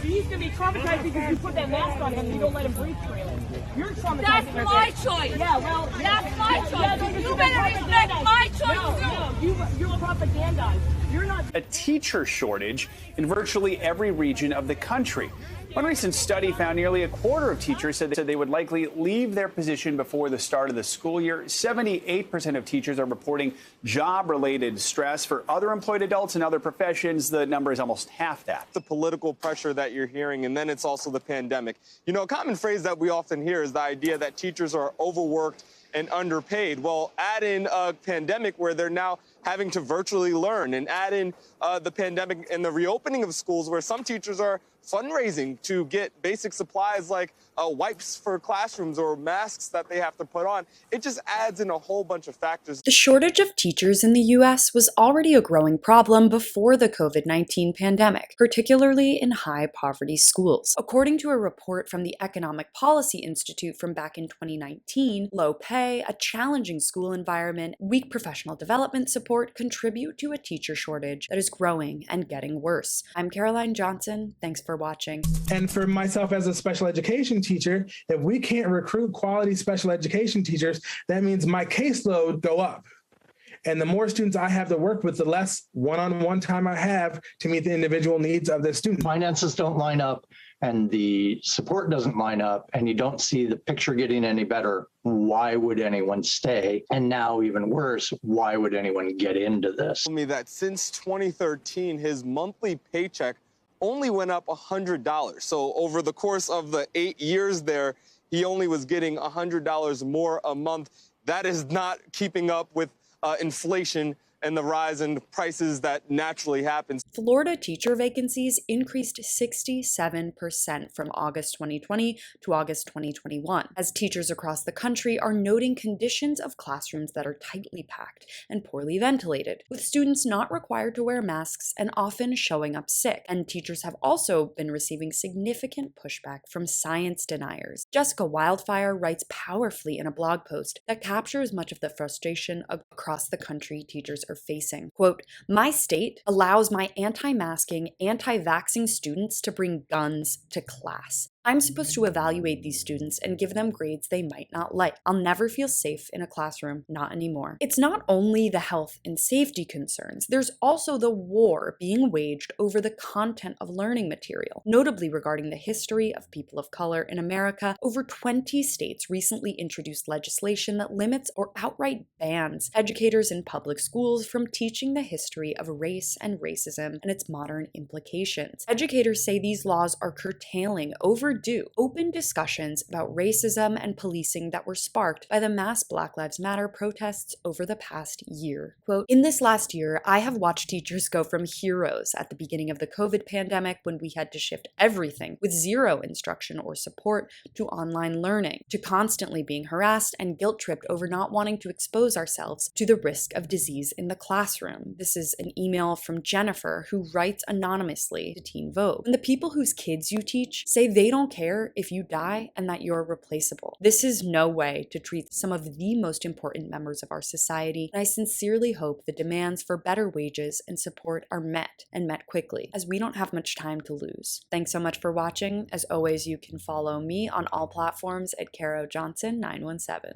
He's gonna be traumatized because you put that mask on him and you don't let him breathe freely. You're traumatized. That's my choice. Yeah, well, that's my choice. Yeah, You better respect my choice too. You're propagandized. You're not. A teacher shortage in virtually every region of the country. One recent study found nearly a quarter of teachers said they would likely leave their position before the start of the school year. 78% of teachers are reporting job-related stress. For other employed adults in other professions, the number is almost half that. The political pressure that you're hearing, and then it's also the pandemic. You know, a common phrase that we often hear is the idea that teachers are overworked and underpaid. Well, add in a pandemic where they're now having to virtually learn, and add in the pandemic and the reopening of schools where some teachers are fundraising to get basic supplies like wipes for classrooms or masks that they have to put on. It just adds in a whole bunch of factors. The shortage of teachers in the U.S. was already a growing problem before the COVID-19 pandemic, particularly in high-poverty schools. According to a report from the Economic Policy Institute from back in 2019, low pay, a challenging school environment, weak professional development support contribute to a teacher shortage that is growing and getting worse. I'm Caroline Johnson. Thanks for watching. And for myself as a special education teacher, if we can't recruit quality special education teachers, that means my caseload go up. And the more students I have to work with, the less one-on-one time I have to meet the individual needs of the student. Finances don't line up and the support doesn't line up and you don't see the picture getting any better. Why would anyone stay? And now even worse, why would anyone get into this? Told me that since 2013, his monthly paycheck only went up $100. So over the course of the 8 years there, he only was getting $100 more a month. That is not keeping up with inflation and the rise in prices that naturally happens. Florida teacher vacancies increased 67% from August 2020 to August 2021, as teachers across the country are noting conditions of classrooms that are tightly packed and poorly ventilated, with students not required to wear masks and often showing up sick. And teachers have also been receiving significant pushback from science deniers. Jessica Wildfire writes powerfully in a blog post that captures much of the frustration across the country teachers are facing. Quote, "My state allows my anti-masking, anti-vaxxing students to bring guns to class. I'm supposed to evaluate these students and give them grades they might not like. I'll never feel safe in a classroom, not anymore." It's not only the health and safety concerns, there's also the war being waged over the content of learning material. Notably regarding the history of people of color in America, over 20 states recently introduced legislation that limits or outright bans educators in public schools from teaching the history of race and racism and its modern implications. Educators say these laws are curtailing overdue open discussions about racism and policing that were sparked by the mass Black Lives Matter protests over the past year. Quote, "In this last year, I have watched teachers go from heroes at the beginning of the COVID pandemic when we had to shift everything with zero instruction or support to online learning, to constantly being harassed and guilt-tripped over not wanting to expose ourselves to the risk of disease in the classroom." This is an email from Jennifer, who writes anonymously to Teen Vogue. "And the people whose kids you teach say they don't care if you die and that you're replaceable. This is no way to treat some of the most important members of our society, and I sincerely hope the demands for better wages and support are met, and met quickly, as we don't have much time to lose." Thanks so much for watching. As always, you can follow me on all platforms at Caro Johnson 917.